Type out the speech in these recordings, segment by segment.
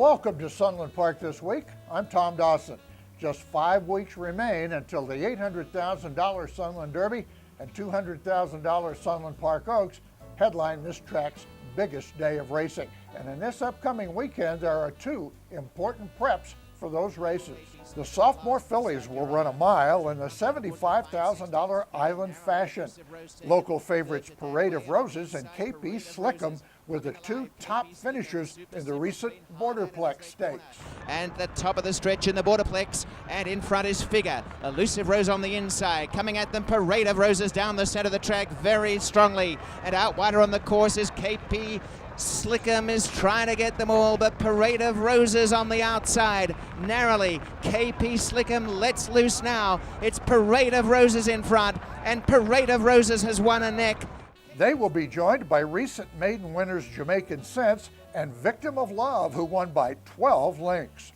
welcome to Sunland Park this week. I'm Tom Dawson. Just 5 weeks remain until the $800,000 Sunland Derby and $200,000 Sunland Park Oaks headline this track's biggest day of racing. And in this upcoming weekend, there are two important preps for those races. The sophomore fillies will run a mile in the $75,000 Island Fashion. Local favorites Parade of Roses and KP Slickum were the two top finishers in the recent Borderplex Stakes. And the top of the stretch in the Borderplex, and in front is Figure. Elusive Rose on the inside, coming at them, Parade of Roses down the center of the track very strongly, and out wider on the course is KP Slickum is trying to get them all, but Parade of Roses on the outside, narrowly. KP Slickum lets loose now. It's Parade of Roses in front, and Parade of Roses has won a neck. They will be joined by recent maiden winners Jamaican Sense and Victim of Love, who won by 12 lengths.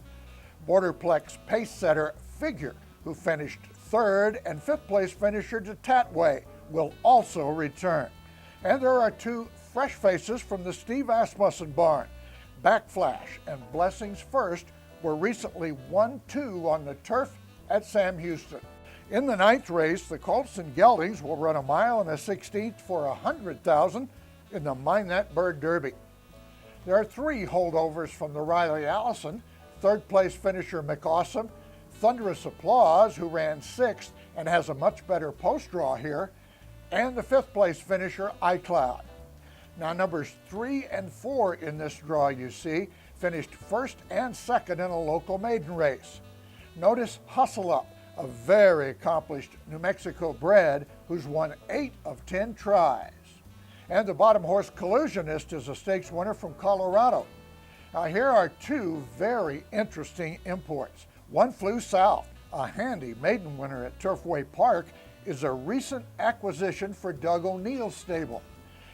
Borderplex pace setter Figure, who finished third, and fifth place finisher Tatway will also return. And there are two fresh faces from the Steve Asmussen barn. Backflash and Blessings First were recently 1-2 on the turf at Sam Houston. In the ninth race, the Colts and Geldings will run a mile and a 16th for $100,000 in the Mind That Bird Derby. There are three holdovers from the Riley Allison: third place finisher McAwesome, Thunderous Applause, who ran sixth and has a much better post draw here, and the fifth place finisher iCloud. Now, numbers 3 and 4 in this draw, you see, finished first and second in a local maiden race. Notice Hustle Up, a very accomplished New Mexico bred who's won 8 of 10 tries. And the bottom horse Collusionist is a stakes winner from Colorado. Now, here are two very interesting imports. One Flew South, a handy maiden winner at Turfway Park, is a recent acquisition for Doug O'Neill's stable.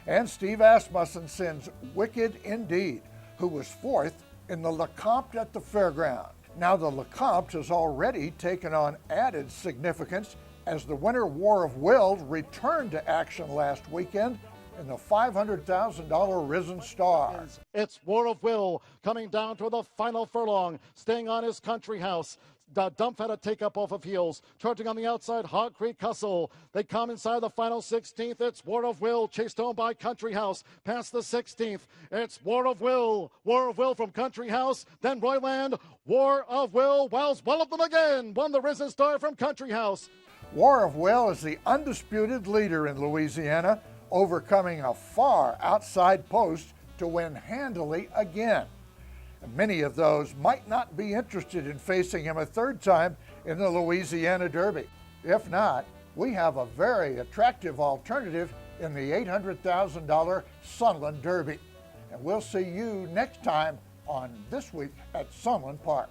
And Steve Asmussen sends Wicked Indeed, who was fourth in the LeCompte at the fairground. Now, the LeCompte has already taken on added significance as the winner War of Will returned to action last weekend in the $500,000 Risen Star. It's War of Will coming down to the final furlong, staying on his country house. Dump had a take-up off of heels. Charging on the outside, Hog Creek Hustle. They come inside the final 16th. It's War of Will, chased home by Country House. Past the 16th, it's War of Will. War of Will from Country House. Then Royland, War of Will. Wells, one of them again. Won the Risen Star from Country House. War of Will is the undisputed leader in Louisiana, overcoming a far outside post to win handily again. Many of those might not be interested in facing him a third time in the Louisiana Derby. If not, we have a very attractive alternative in the $800,000 Sunland Derby. And we'll see you next time on This Week at Sunland Park.